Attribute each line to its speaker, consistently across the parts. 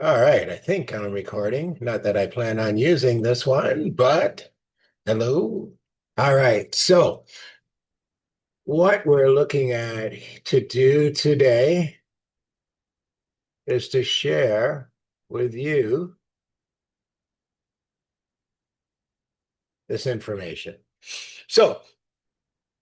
Speaker 1: All right, I think I'm recording. Not that I plan on using this one, but hello. All right, so what we're looking at to do today is to share with you this information. So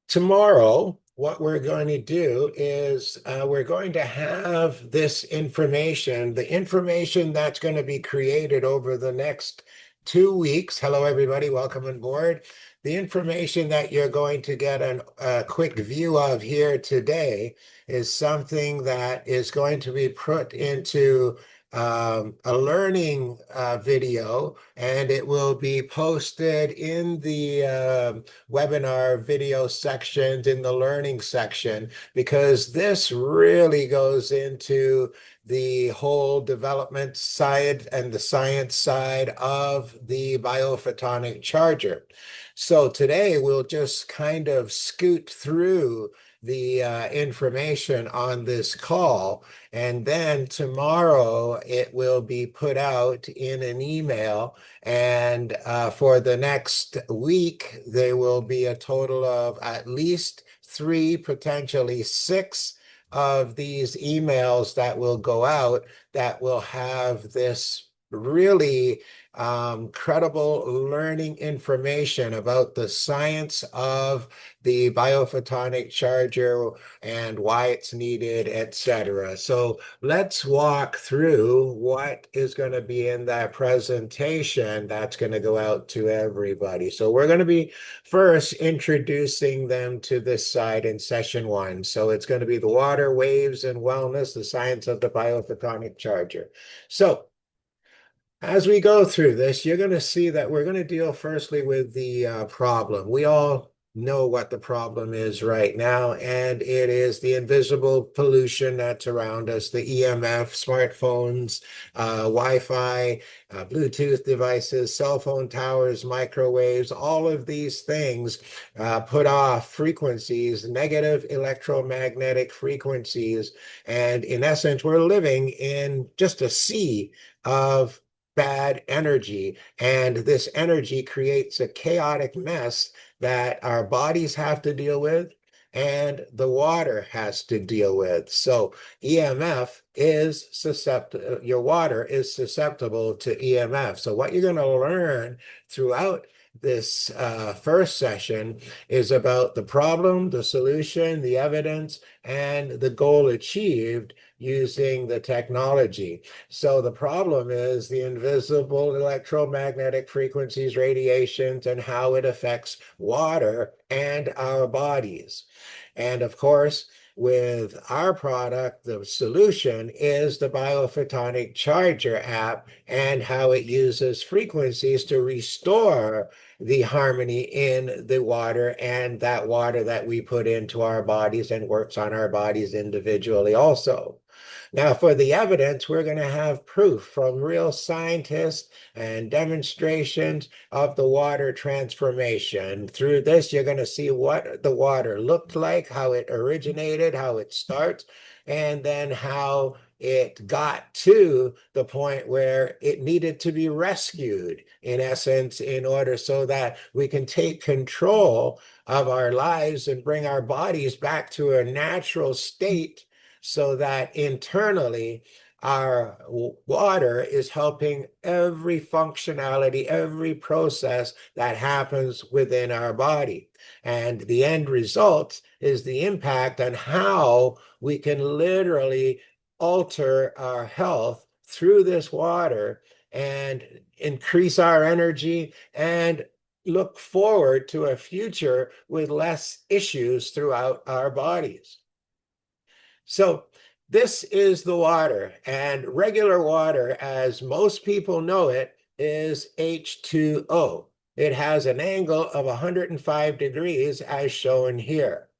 Speaker 1: tomorrow, what we're going to do is we're going to have this information, the information that's going to be created over the next 2 weeks. Hello, everybody. Welcome on board. The information that you're going to get a quick view of here today is something that is going to be put into a learning video, and it will be posted in the webinar video sections in the learning section, because this really goes into the whole development side and the science side of the biophotonic charger. So today we'll just kind of scoot through the information on this call, and then tomorrow it will be put out in an email, and for the next week, there will be a total of at least three, potentially six of these emails that will go out that will have this really credible learning information about the science of the biophotonic charger and why it's needed, etc. So let's walk through what is going to be in that presentation that's going to go out to everybody. So we're going to be first introducing them to this side in session one. So it's going to be the water, waves, and wellness, the science of the biophotonic charger. So as we go through this, you're going to see that we're going to deal firstly with the problem. We all know what the problem is right now, and it is the invisible pollution that's around us, the EMF, smartphones, Wi-Fi, Bluetooth devices, cell phone towers, microwaves, all of these things put off frequencies, negative electromagnetic frequencies. And in essence, we're living in just a sea of bad energy. And this energy creates a chaotic mess that our bodies have to deal with and the water has to deal with. So EMF is susceptible, your water is susceptible to EMF. So what you're going to learn throughout this first session is about the problem, the solution, the evidence, and the goal achieved using the technology. So the problem is the invisible electromagnetic frequencies, radiations, and how it affects water and our bodies. And of course, with our product, the solution is the Biophotonic Charger app and how it uses frequencies to restore the harmony in the water, and that water that we put into our bodies and works on our bodies individually also. Now, for the evidence, we're going to have proof from real scientists and demonstrations of the water transformation. Through this, you're going to see what the water looked like, how it originated, how it starts, and then how it got to the point where it needed to be rescued, in essence, in order so that we can take control of our lives and bring our bodies back to a natural state, so that internally our water is helping every functionality, every process that happens within our body. And the end result is the impact on how we can literally alter our health through this water and increase our energy and look forward to a future with less issues throughout our bodies. So this is the water, and regular water, as most people know it, is H2O. It has an angle of 105 degrees as shown here.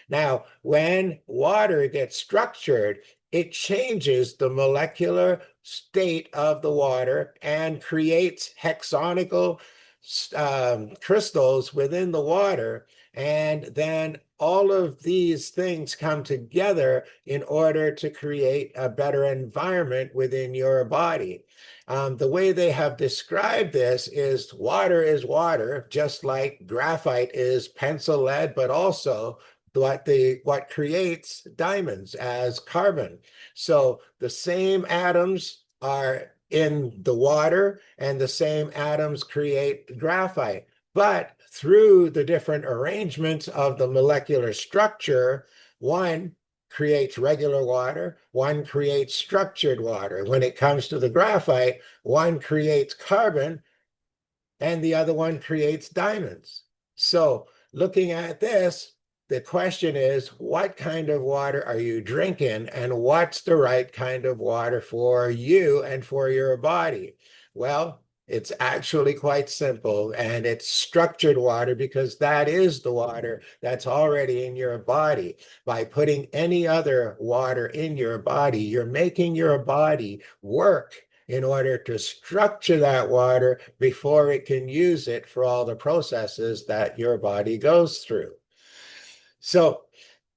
Speaker 1: Now, when water gets structured, it changes the molecular state of the water and creates hexagonal crystals within the water, and then all of these things come together in order to create a better environment within your body. The way they have described this is water, just like graphite is pencil lead, but also what creates diamonds as carbon. So the same atoms are in the water, and the same atoms create graphite. But through the different arrangements of the molecular structure, one creates regular water, one creates structured water. When it comes to the graphite, one creates carbon and the other one creates diamonds. So looking at this, the question is, what kind of water are you drinking, and what's the right kind of water for you and for your body? Well, it's actually quite simple, and it's structured water because that is the water that's already in your body. By putting any other water in your body, you're making your body work in order to structure that water before it can use it for all the processes that your body goes through. So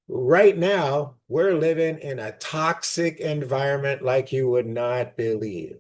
Speaker 1: right now, we're living in a toxic environment like you would not believe.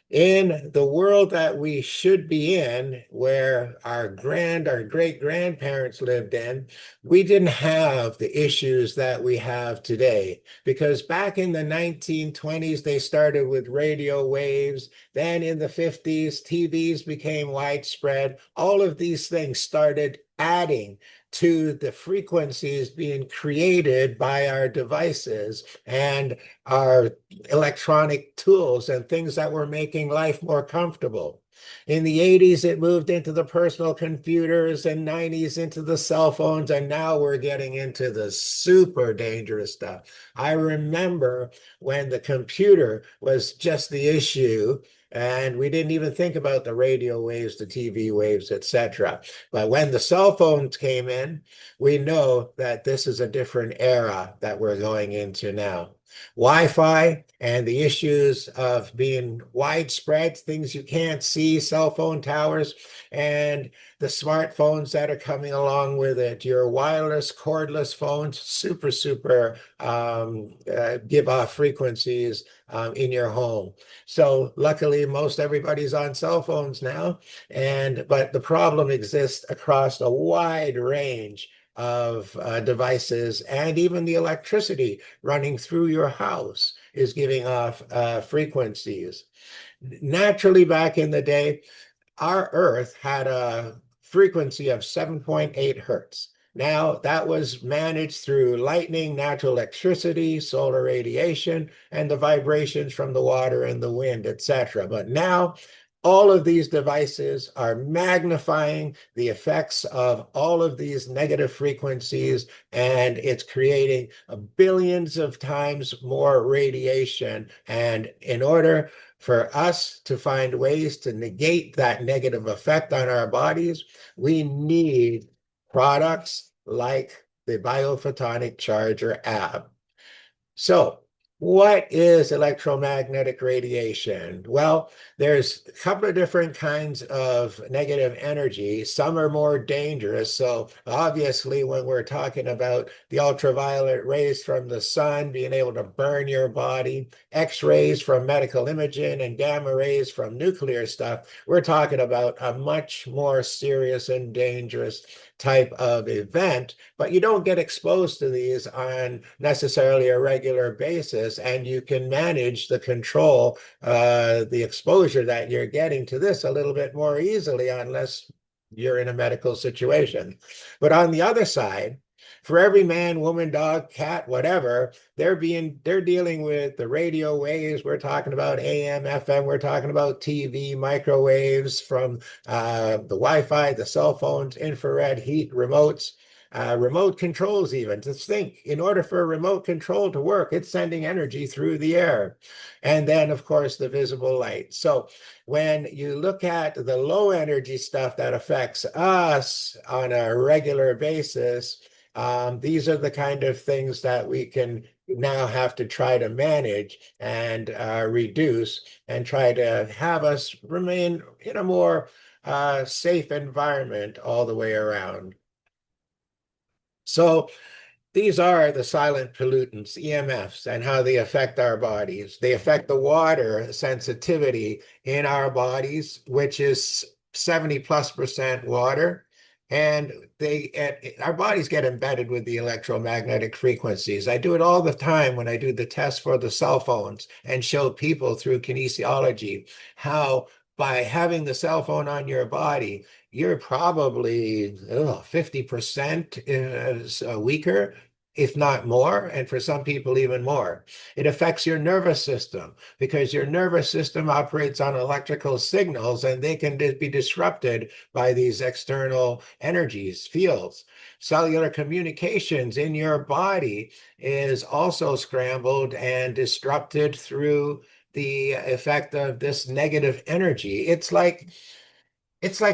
Speaker 1: In the world that we should be in, where our great grandparents lived in, we didn't have the issues that we have today. Because back in the 1920s, they started with radio waves. Then in the 50s, TVs became widespread. All of these things started adding to the frequencies being created by our devices and our electronic tools and things that were making life more comfortable. In the 80s, it moved into the personal computers, and 90s into the cell phones, and now we're getting into the super dangerous stuff. I remember when the computer was just the issue, and we didn't even think about the radio waves, the TV waves, etc. But when the cell phones came in, we know that this is a different era that we're going into now. Wi-Fi and the issues of being widespread, things you can't see, cell phone towers, and the smartphones that are coming along with it, your wireless, cordless phones, super give off frequencies in your home. So luckily, most everybody's on cell phones now, but the problem exists across a wide range of devices, and even the electricity running through your house is giving off frequencies. Naturally, back in the day, our Earth had a frequency of 7.8 hertz. Now, that was managed through lightning, natural electricity, solar radiation, and the vibrations from the water and the wind, etc. But now, all of these devices are magnifying the effects of all of these negative frequencies, and it's creating billions of times more radiation. And in order for us to find ways to negate that negative effect on our bodies, we need products like the Biophotonic Charger app. So, what is electromagnetic radiation? Well, there's a couple of different kinds of negative energy. Some are more dangerous. So obviously, when we're talking about the ultraviolet rays from the sun being able to burn your body, X-rays from medical imaging, and gamma rays from nuclear stuff, we're talking about a much more serious and dangerous type of event, but you don't get exposed to these on necessarily a regular basis, and you can manage the control, the exposure that you're getting to this a little bit more easily unless you're in a medical situation. But on the other side, for every man, woman, dog, cat, whatever, they're dealing with the radio waves. We're talking about AM, FM. We're talking about TV, microwaves from the Wi-Fi, the cell phones, infrared heat, remotes, remote controls even. Just think, in order for a remote control to work, it's sending energy through the air. And then, of course, the visible light. So when you look at the low energy stuff that affects us on a regular basis, these are the kind of things that we can now have to try to manage and reduce, and try to have us remain in a more safe environment all the way around. So these are the silent pollutants, EMFs, and how they affect our bodies. They affect the water sensitivity in our bodies, which is 70+% water. And our bodies get embedded with the electromagnetic frequencies. I do it all the time when I do the tests for the cell phones and show people through kinesiology how by having the cell phone on your body, you're probably 50% weaker, if not more, and for some people, even more. It affects your nervous system because your nervous system operates on electrical signals and they can be disrupted by these external energies, fields. Cellular communications in your body is also scrambled and disrupted through the effect of this negative energy. It's like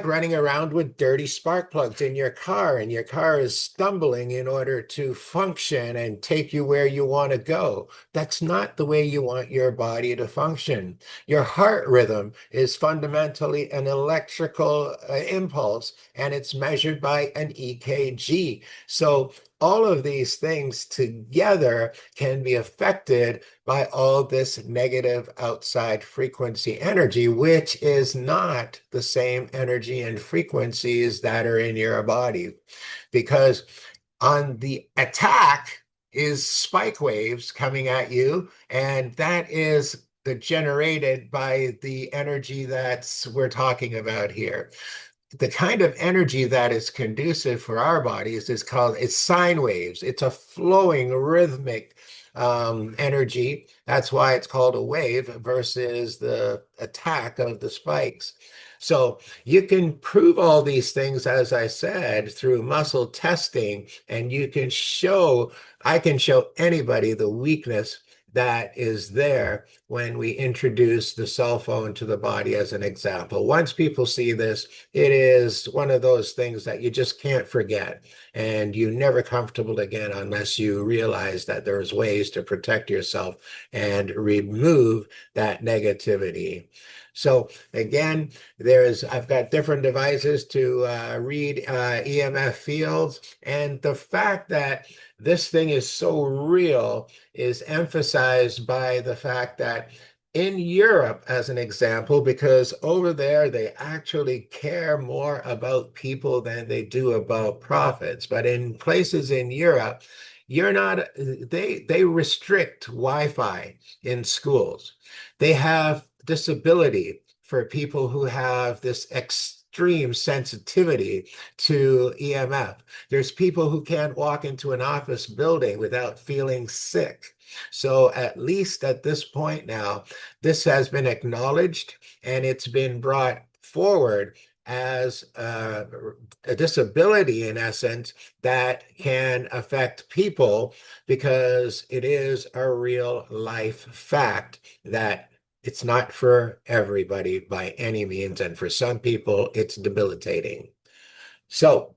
Speaker 1: running around with dirty spark plugs in your car, and your car is stumbling in order to function and take you where you want to go. That's not the way you want your body to function. Your heart rhythm is fundamentally an electrical impulse, and it's measured by an EKG. So all of these things together can be affected by all this negative outside frequency energy, which is not the same energy and frequencies that are in your body. Because on the attack is spike waves coming at you, and that is generated by the energy that we're talking about here. The kind of energy that is conducive for our bodies is called, it's sine waves. It's a flowing rhythmic energy. That's why it's called a wave versus the attack of the spikes. So you can prove all these things, as I said, through muscle testing, and I can show anybody the weakness that is there when we introduce the cell phone to the body as an example. Once people see this, it is one of those things that you just can't forget, and you're never comfortable again unless you realize that there's ways to protect yourself and remove that negativity. So again, I've got different devices to read EMF fields, and the fact that this thing is so real is emphasized by the fact that in Europe, as an example, because over there they actually care more about people than they do about profits. But in places in Europe, you're not, they restrict Wi-Fi in schools. They have disability for people who have this extreme sensitivity to EMF. There's people who can't walk into an office building without feeling sick. So at least at this point now, this has been acknowledged and it's been brought forward as a disability, in essence, that can affect people because it is a real life fact that it's not for everybody by any means. And for some people, it's debilitating. So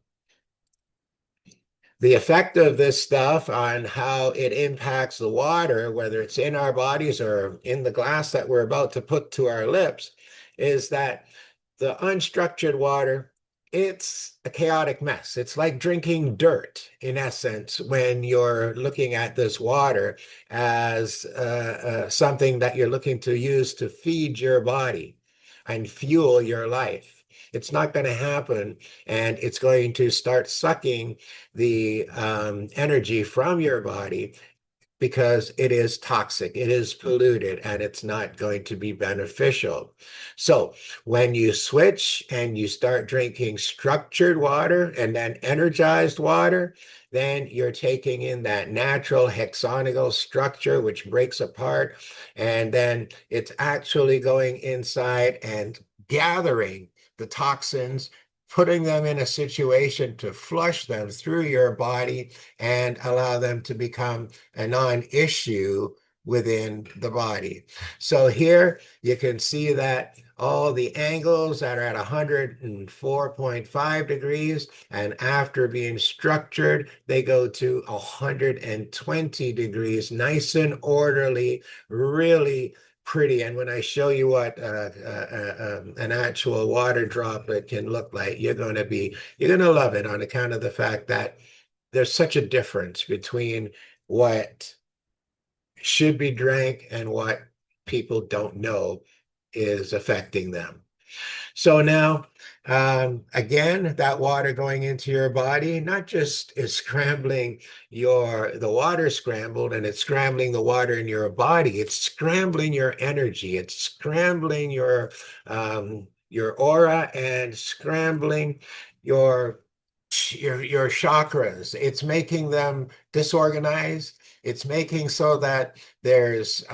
Speaker 1: the effect of this stuff on how it impacts the water, whether it's in our bodies or in the glass that we're about to put to our lips, is that the unstructured water, it's a chaotic mess. It's like drinking dirt, in essence, when you're looking at this water as something that you're looking to use to feed your body and fuel your life. It's not going to happen, and it's going to start sucking the energy from your body because it is toxic, it is polluted, and it's not going to be beneficial. So when you switch and you start drinking structured water and then energized water, then you're taking in that natural hexagonal structure, which breaks apart, and then it's actually going inside and gathering the toxins, putting them in a situation to flush them through your body and allow them to become a non-issue within the body. So here you can see that all the angles that are at 104.5 degrees, and after being structured, they go to 120 degrees, nice and orderly, really pretty. And when I show you what an actual water droplet can look like, you're going to love it on account of the fact that there's such a difference between what should be drank and what people don't know is affecting them. So now, again, that water going into your body not just is scrambling the water scrambled and it's scrambling the water in your body, it's scrambling your energy, it's scrambling your aura and scrambling your your chakras. It's making them disorganized. It's making so that there's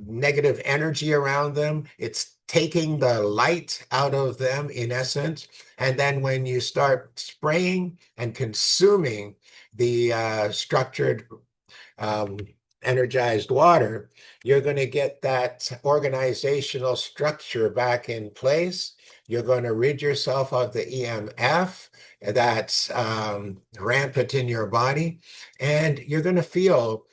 Speaker 1: negative energy around them. It's taking the light out of them in essence. And then when you start spraying and consuming the structured um, energized water, you're going to get that organizational structure back in place. You're going to rid yourself of the EMF that's rampant in your body, and you're going to feel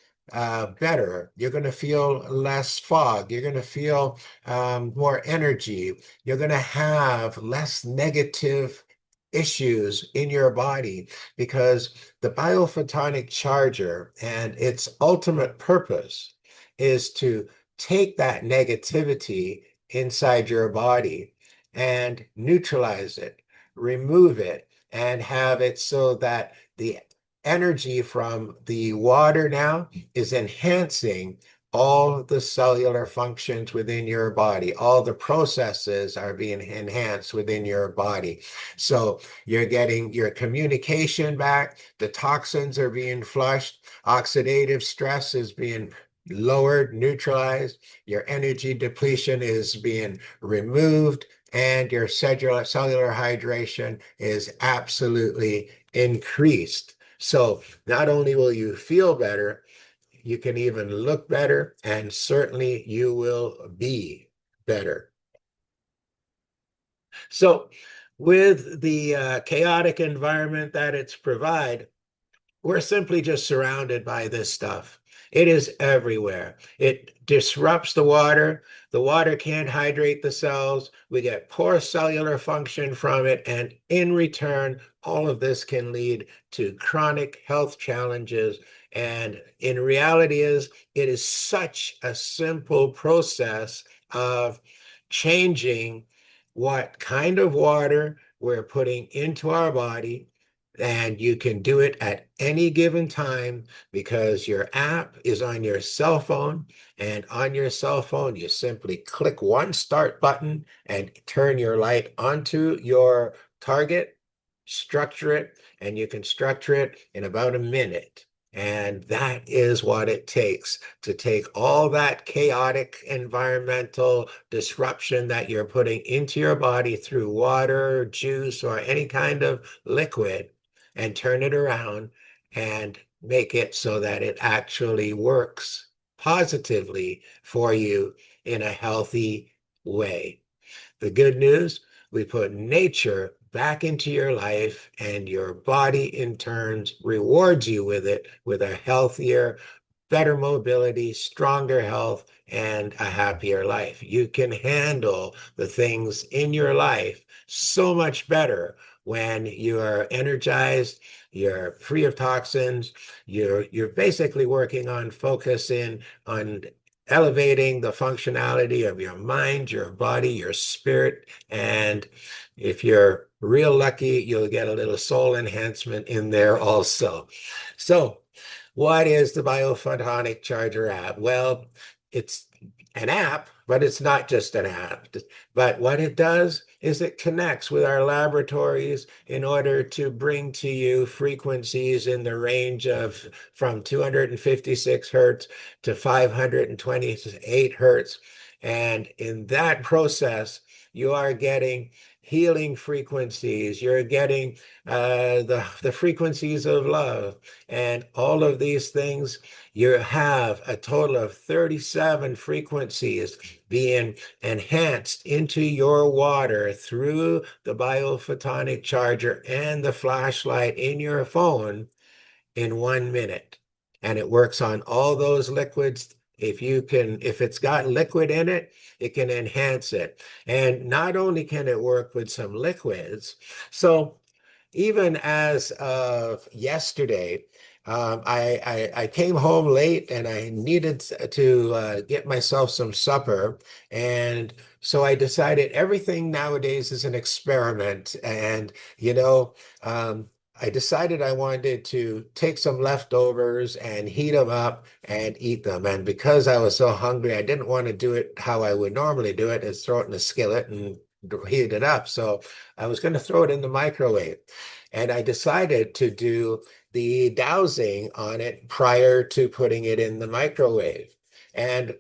Speaker 1: better. You're going to feel less fog. You're going to feel more energy. You're going to have less negative issues in your body because the biophotonic charger and its ultimate purpose is to take that negativity inside your body and neutralize it, remove it, and have it so that the energy from the water now is enhancing all the cellular functions within your body. All the processes are being enhanced within your body. So you're getting your communication back, the toxins are being flushed, oxidative stress is being lowered, neutralized, your energy depletion is being removed, and your cellular hydration is absolutely increased. So not only will you feel better, you can even look better, and certainly you will be better. So with the chaotic environment that it's provide, we're simply just surrounded by this stuff. It is everywhere. It disrupts the water. The water can't hydrate the cells. We get poor cellular function from it. And in return, all of this can lead to chronic health challenges. And in reality it is such a simple process of changing what kind of water we're putting into our body, and you can do it at any given time because your app is on your cell phone. And on your cell phone, you simply click one start button and turn your light onto your target, structure it, and you can structure it in about a minute. And that is what it takes to take all that chaotic environmental disruption that you're putting into your body through water, juice, or any kind of liquid and turn it around and make it so that it actually works positively for you in a healthy way. The good news, we put nature back into your life, and your body in turn rewards you with it with a healthier, better mobility, stronger health, and a happier life. You can handle the things in your life so much better when you are energized, you're free of toxins, you're basically working on focusing on elevating the functionality of your mind, your body, your spirit, and if you're real lucky, you'll get a little soul enhancement in there also. So what is the Biophotonic Charger app? Well, it's an app, but it's not just an app. But what it does is it connects with our laboratories in order to bring to you frequencies in the range of from 256 hertz to 528 hertz. And in that process, you are getting healing frequencies, you're getting the frequencies of love, and all of these things. You have a total of 37 frequencies being enhanced into your water through the biophotonic charger and the flashlight in your phone in 1 minute. And it works on all those liquids. If it's got liquid in it, it can enhance it. And not only can it work with some liquids, so even as of yesterday, I came home late and I needed to get myself some supper. And so I decided everything nowadays is an experiment. And, you know, I decided I wanted to take some leftovers and heat them up and eat them. And because I was so hungry, I didn't want to do it how I would normally do it, is throw it in a skillet and heat it up. So I was going to throw it in the microwave. And I decided to do the dowsing on it prior to putting it in the microwave. And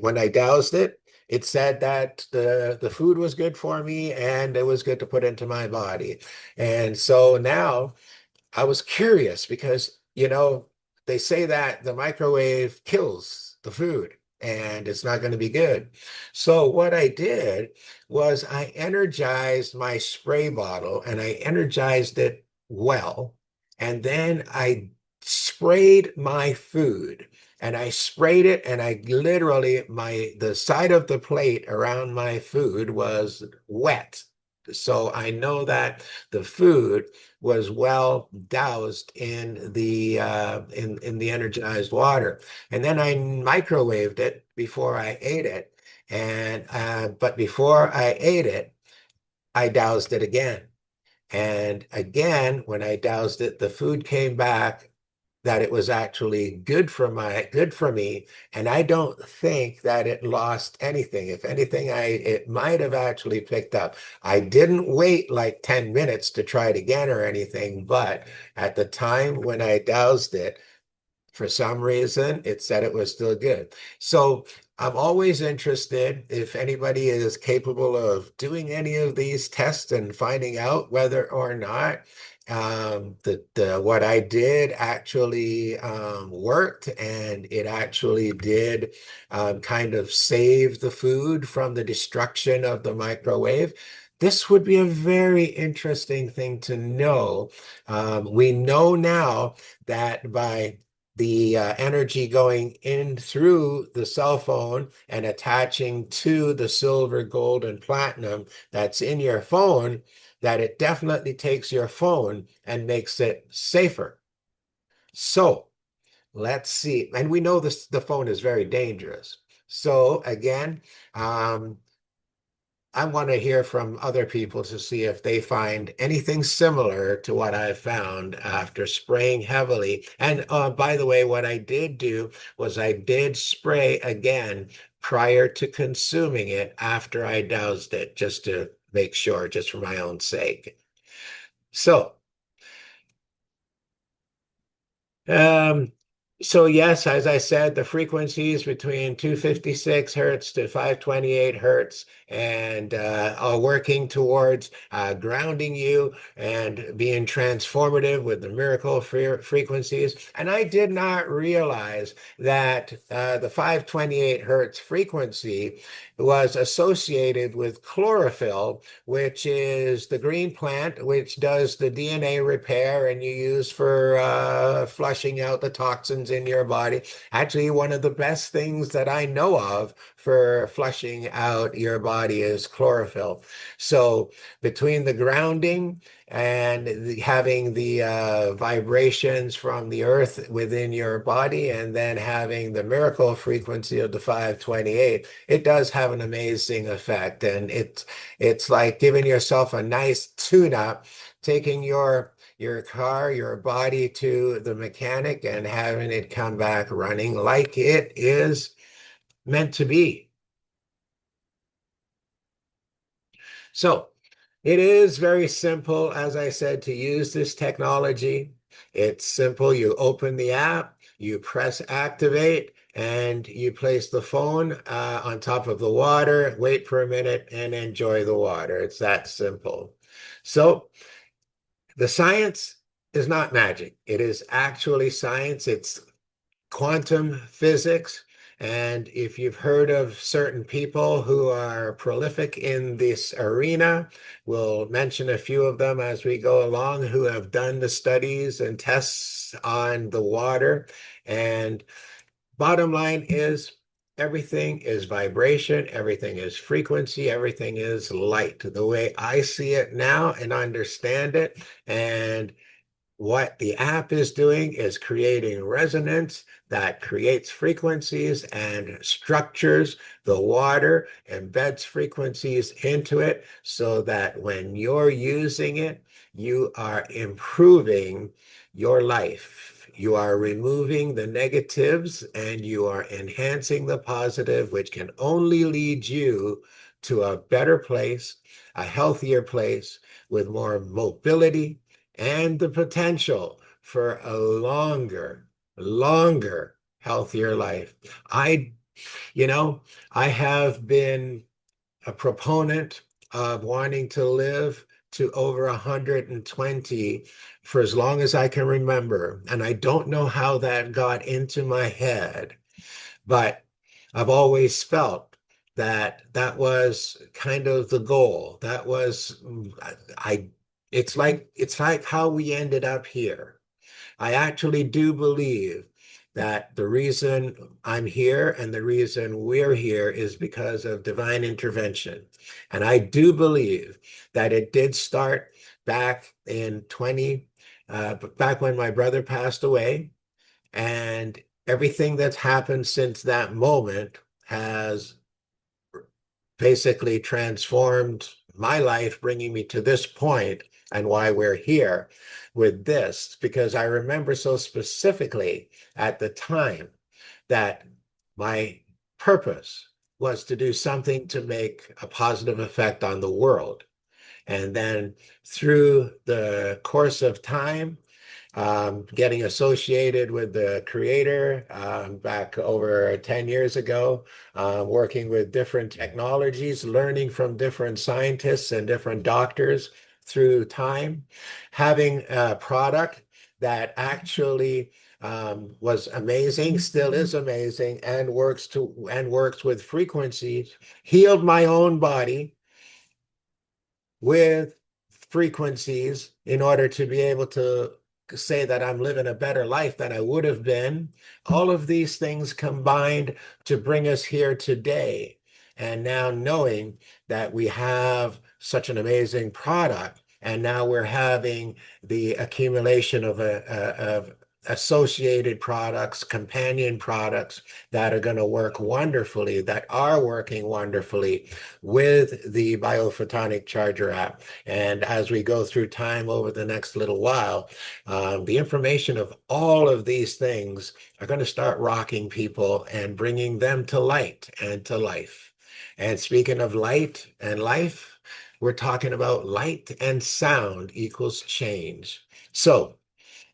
Speaker 1: when I doused it, it said that the food was good for me and it was good to put into my body. And so now I was curious because, they say that the microwave kills the food and it's not going to be good. So what I did was I energized my spray bottle and I energized it well. And then I sprayed my food and I sprayed it and I literally the side of the plate around my food was wet. So I know that the food was well doused in the energized water. And then I microwaved it before I ate it. And but before I ate it, I doused it again. And again, when I doused it, the food came back that it was actually good for me. And I don't think that it lost anything. If anything, it might have actually picked up. I didn't wait like 10 minutes to try it again or anything, but at the time when I doused it, for some reason, it said it was still good. So I'm always interested if anybody is capable of doing any of these tests and finding out whether or not what I did actually worked and it actually did kind of save the food from the destruction of the microwave. This would be a very interesting thing to know. We know now that by the energy going in through the cell phone and attaching to the silver, gold, and platinum that's in your phone, that it definitely takes your phone and makes it safer. So let's see. And we know the phone is very dangerous. So again, um, I want to hear from other people to see if they find anything similar to what I found after spraying heavily. And by the way, what I did do was I did spray again prior to consuming it after I doused it, just to make sure, just for my own sake. So Um, so yes, as I said, the frequencies between 256 hertz to 528 hertz and are working towards grounding you and being transformative with the miracle frequencies. And I did not realize that the 528 hertz frequency was associated with chlorophyll, which is the green plant, which does the DNA repair and you use for flushing out the toxins in your body. Actually, one of the best things that I know of for flushing out your body is chlorophyll. So between the grounding and having the vibrations from the earth within your body and then having the miracle frequency of the 528, it does have an amazing effect. And it's like giving yourself a nice tune-up, taking your car, your body to the mechanic and having it come back running like it is meant to be. So it is very simple, as I said, to use this technology. It's simple. You open the app, you press activate, and you place the phone on top of the water, wait for a minute, and enjoy the water. It's that simple. So the science is not magic. It is actually science. It's quantum physics. And if you've heard of certain people who are prolific in this arena, we'll mention a few of them as we go along who have done the studies and tests on the water. And bottom line is everything is vibration, everything is frequency, everything is light. The way I see it now and understand it, and what the app is doing is creating resonance that creates frequencies and structures the water, embeds frequencies into it so that when you're using it, you are improving your life. You are removing the negatives and you are enhancing the positive, which can only lead you to a better place, a healthier place with more mobility and the potential for a longer, healthier life. I, you know, I have been a proponent of wanting to live to over 120 for as long as I can remember. And I don't know how that got into my head, but I've always felt that that was kind of the goal. That was I it's like how we ended up here. I actually do believe that the reason I'm here and the reason we're here is because of divine intervention. And I do believe that it did start back in back when my brother passed away. And everything that's happened since that moment has basically transformed my life, bringing me to this point and why we're here with this. Because I remember so specifically at the time that my purpose was to do something to make a positive effect on the world. And then through the course of time, getting associated with the creator back over 10 years ago, working with different technologies, learning from different scientists and different doctors through time, having a product that actually was amazing, still is amazing, and works with frequencies, healed my own body with frequencies in order to be able to say that I'm living a better life than I would have been. All of these things combined to bring us here today. And now knowing that we have such an amazing product, and now we're having the accumulation of associated products, companion products that are going to work wonderfully, that are working wonderfully with the Biophotonic Charger app. And as we go through time over the next little while, the information of all of these things are going to start rocking people and bringing them to light and to life. And speaking of light and life, we're talking about light and sound equals change. So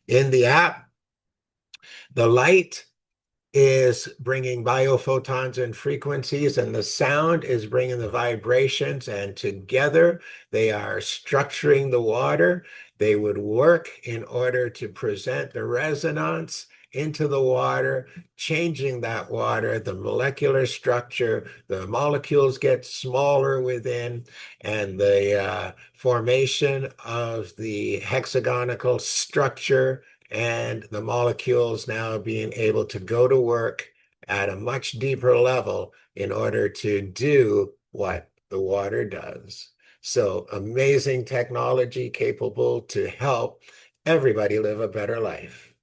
Speaker 1: in the app, the light is bringing biophotons and frequencies, and the sound is bringing the vibrations, and together they are structuring the water. They would work in order to present the resonance into the water, changing that water, the molecular structure, the molecules get smaller within, and the formation of the hexagonal structure and the molecules now being able to go to work at a much deeper level in order to do what the water does. So amazing technology capable to help everybody live a better life.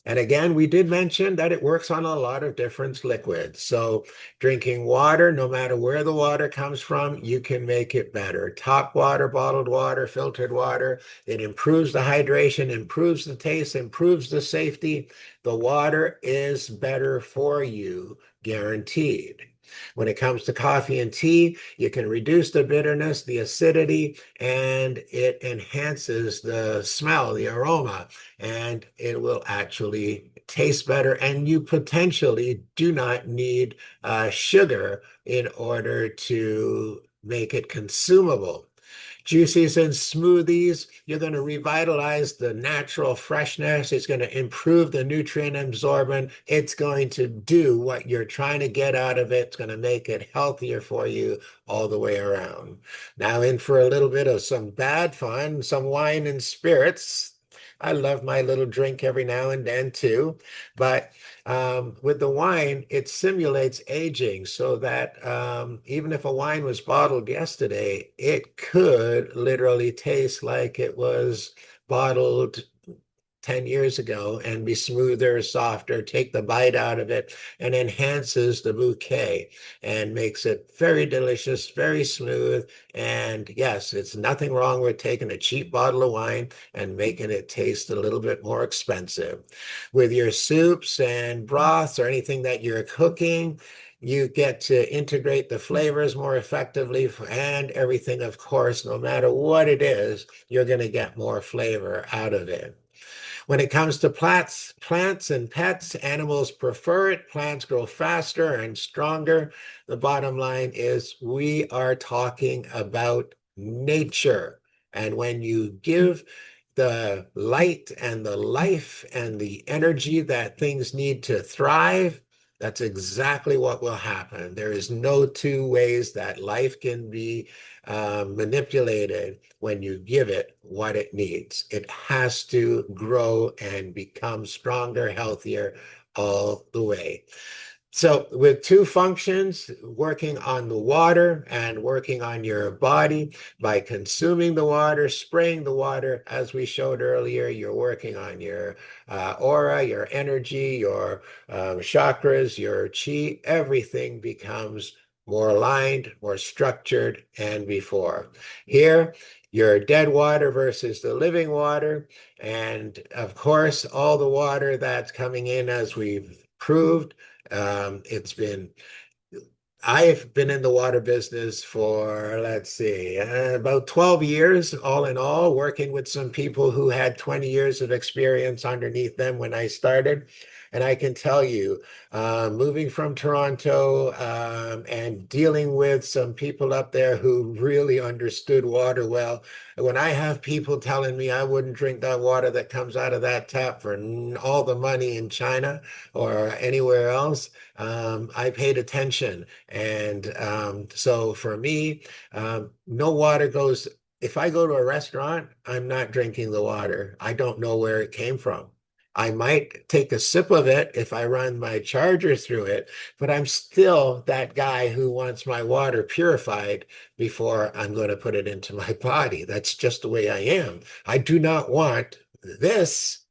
Speaker 1: And again, we did mention that it works on a lot of different liquids. So drinking water, no matter where the water comes from, you can make it better. Top water, bottled water, filtered water, it improves the hydration, improves the taste, improves the safety. The water is better for you, guaranteed. When it comes to coffee and tea, you can reduce the bitterness, the acidity, and it enhances the smell, the aroma, and it will actually taste better. And you potentially do not need sugar in order to make it consumable. Juices and smoothies, you're going to revitalize the natural freshness. It's going to improve the nutrient absorption. It's going to do what you're trying to get out of it. It's going to make it healthier for you all the way around. Now in for a little bit of some bad fun, some wine and spirits. I love my little drink every now and then too. But with the wine, it simulates aging so that even if a wine was bottled yesterday, it could literally taste like it was bottled 10 years ago and be smoother, softer, take the bite out of it, and enhances the bouquet and makes it very delicious, very smooth. And yes, it's nothing wrong with taking a cheap bottle of wine and making it taste a little bit more expensive. With your soups and broths or anything that you're cooking, you get to integrate the flavors more effectively, and everything, of course, no matter what it is, you're going to get more flavor out of it. When it comes to plants and pets, animals prefer it. Plants grow faster and stronger. The bottom line is we are talking about nature. And when you give the light and the life and the energy that things need to thrive, that's exactly what will happen. There is no two ways that life can be manipulated when you give it what it needs. It has to grow and become stronger, healthier all the way. So with two functions, working on the water and working on your body by consuming the water, spraying the water, as we showed earlier, you're working on your aura, your energy, your chakras, your chi, everything becomes more aligned, more structured than before. Here, your dead water versus the living water. And of course, all the water that's coming in, as we've proved, it's been, I've been in the water business for, let's see, about 12 years, all in all, working with some people who had 20 years of experience underneath them when I started. And I can tell you, moving from Toronto and dealing with some people up there who really understood water well, when I have people telling me I wouldn't drink that water that comes out of that tap for all the money in China or anywhere else, I paid attention. And so for me, no water goes, if I go to a restaurant, I'm not drinking the water. I don't know where it came from. I might take a sip of it if I run my charger through it, but I'm still that guy who wants my water purified before I'm going to put it into my body. That's just the way I am. I do not want this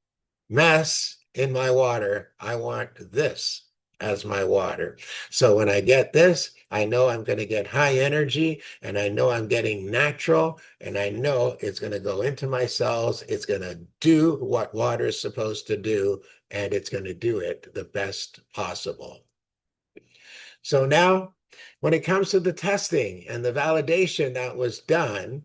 Speaker 1: mess in my water. I want this as my water. So when I get this, I know I'm going to get high energy, and I know I'm getting natural, and I know it's going to go into my cells. It's going to do what water is supposed to do, and it's going to do it the best possible. So now, when it comes to the testing and the validation that was done,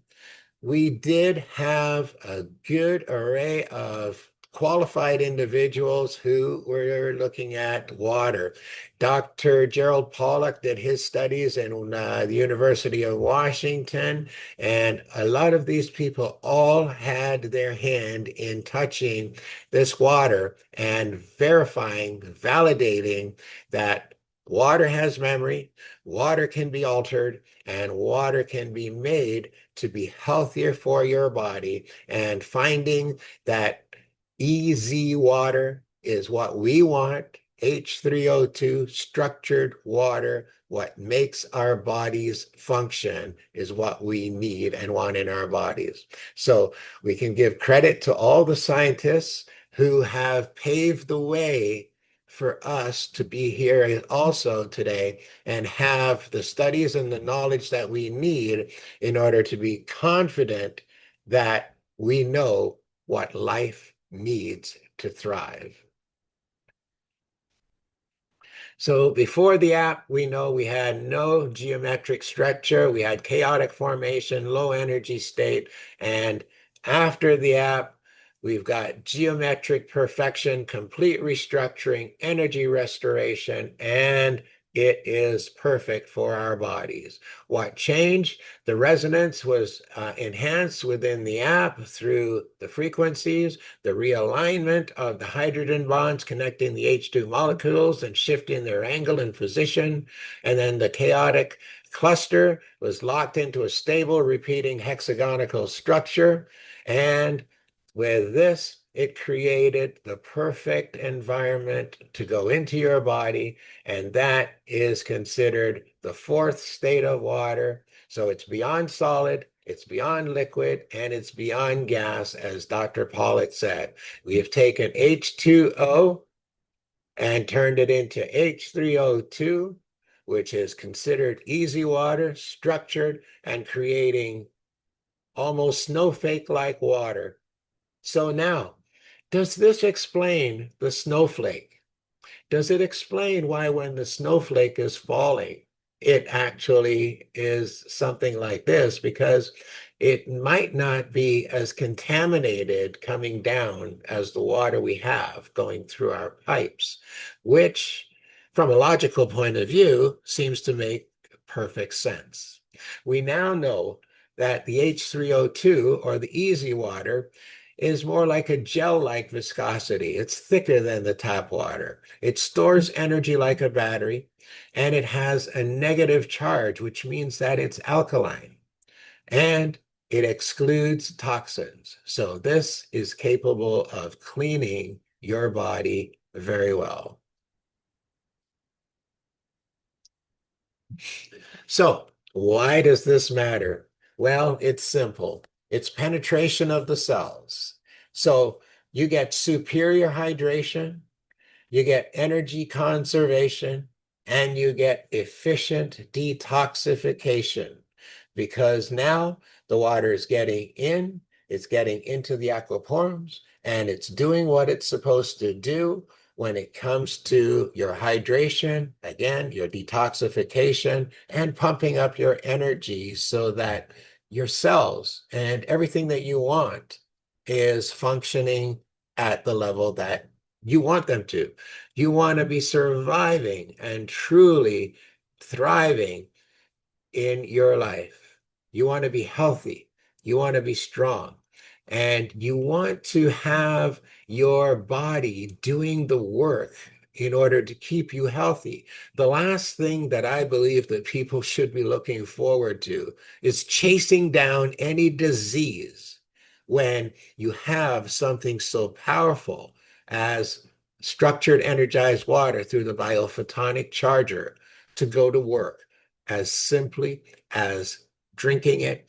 Speaker 1: we did have a good array of qualified individuals who were looking at water. Dr. Gerald Pollack did his studies in the University of Washington, and a lot of these people all had their hand in touching this water and verifying, validating that water has memory, water can be altered, and water can be made to be healthier for your body, and finding that EZ water is what we want, H3O2, structured water, what makes our bodies function is what we need and want in our bodies. So we can give credit to all the scientists who have paved the way for us to be here also today and have the studies and the knowledge that we need in order to be confident that we know what life needs to thrive. So before the app, we know we had no geometric structure, we had chaotic formation, low energy state, and after the app, we've got geometric perfection, complete restructuring, energy restoration, and it is perfect for our bodies. What changed? The resonance was enhanced within the app through the frequencies, the realignment of the hydrogen bonds connecting the H2 molecules and shifting their angle and position, and then the chaotic cluster was locked into a stable repeating hexagonal structure. And with this, it created the perfect environment to go into your body, and that is considered the fourth state of water. So it's beyond solid, it's beyond liquid, and it's beyond gas, as Dr. Pollock said. We have taken H2O and turned it into H3O2, which is considered easy water, structured, and creating almost snowflake-like water. So now, does this explain the snowflake? Does it explain why when the snowflake is falling, it actually is something like this? Because it might not be as contaminated coming down as the water we have going through our pipes, which, from a logical point of view, seems to make perfect sense. We now know that the H3O2, or the easy water, is more like a gel-like viscosity. It's thicker than the tap water. It stores energy like a battery, and it has a negative charge, which means that it's alkaline, and it excludes toxins. So this is capable of cleaning your body very well. So why does this matter? Well, it's simple. It's penetration of the cells. So you get superior hydration, you get energy conservation, and you get efficient detoxification, because now the water is getting in, it's getting into the aquaporums, and it's doing what it's supposed to do when it comes to your hydration, again, your detoxification, and pumping up your energy so that your cells and everything that you want is functioning at the level that you want them to. You want to be surviving and truly thriving in your life. You want to be healthy. You want to be strong. And you want to have your body doing the work in order to keep you healthy. The last thing that I believe that people should be looking forward to is chasing down any disease when you have something so powerful as structured energized water through the biophotonic charger to go to work as simply as drinking it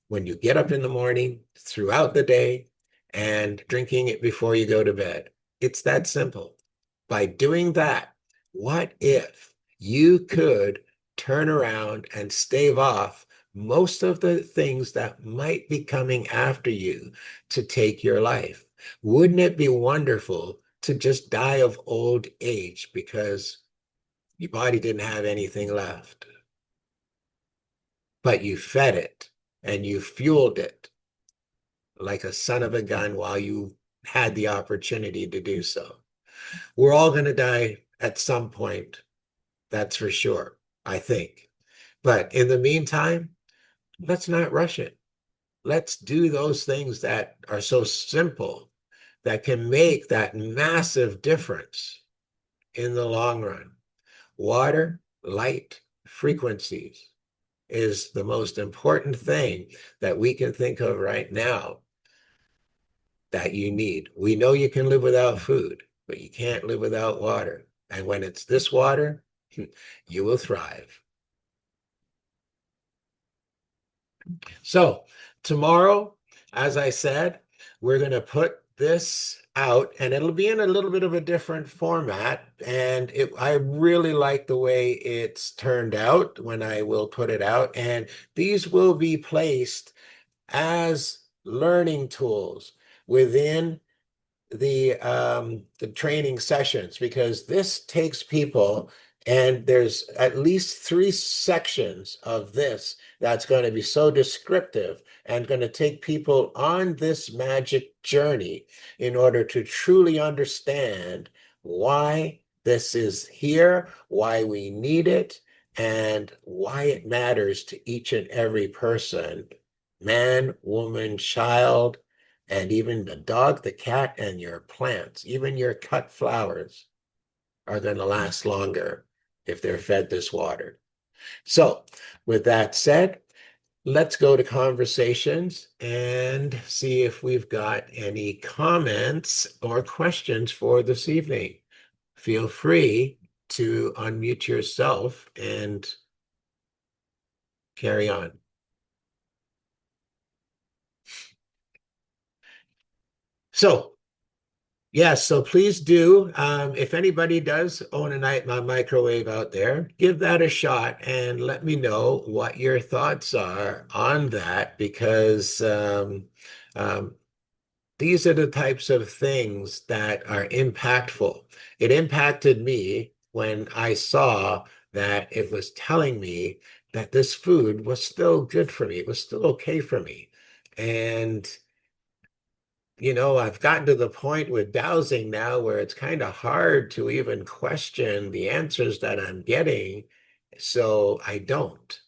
Speaker 1: when you get up in the morning, throughout the day, and drinking it before you go to bed. It's that simple. By doing that, what if you could turn around and stave off most of the things that might be coming after you to take your life? Wouldn't it be wonderful to just die of old age because your body didn't have anything left? But you fed it and you fueled it like a son of a gun while you had the opportunity to do so. We're all going to die at some point, that's for sure, I think. But in the meantime, let's not rush it. Let's do those things that are so simple that can make that massive difference in the long run. Water, light, frequencies is the most important thing that we can think of right now that you need. We know you can live without food, but you can't live without water. And when it's this water, you will thrive. So tomorrow, as I said, we're going to put this out, and it'll be in a little bit of a different format. And I really like the way it's turned out when I will put it out. And these will be placed as learning tools within the training sessions, because this takes people, and there's at least 3 sections of this that's going to be so descriptive and going to take people on this magic journey in order to truly understand why this is here, why we need it, and why it matters to each and every person, man, woman, child, and even the dog, the cat, and your plants, even your cut flowers, are going to last longer if they're fed this water. So, with that said, let's go to conversations and see if we've got any comments or questions for this evening. Feel free to unmute yourself and carry on. So, yes, so please do. If anybody does own a night microwave out there, give that a shot and let me know what your thoughts are on that because um, these are the types of things that are impactful. It impacted me when I saw that it was telling me that this food was still good for me. It was still okay for me. And I've gotten to the point with dowsing now where it's kind of hard to even question the answers that I'm getting. So I don't.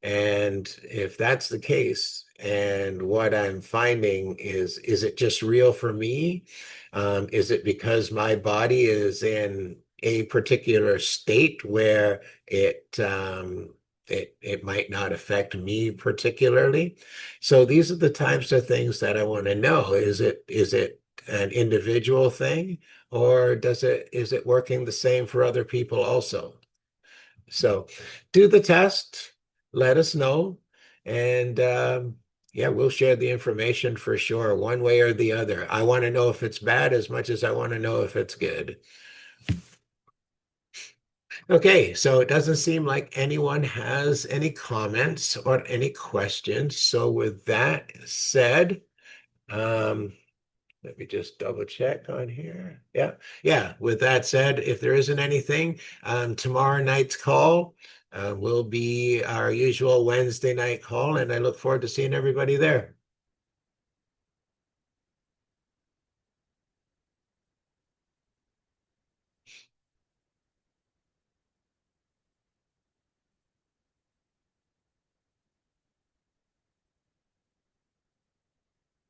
Speaker 1: And if that's the case, and what I'm finding is it just real for me? Is it because my body is in a particular state where it might not affect me particularly? So these are the types of things that I want to know. Is it an individual thing, or is it working the same for other people also? So do the test, let us know, and yeah, we'll share the information for sure, one way or the other. I want to know if it's bad as much as I want to know if it's good. Okay, so it doesn't seem like anyone has any comments or any questions. So with that said, um, let me just double check on here. Yeah. Yeah. With that said, if there isn't anything, tomorrow night's call will be our usual Wednesday night call, and I look forward to seeing everybody there.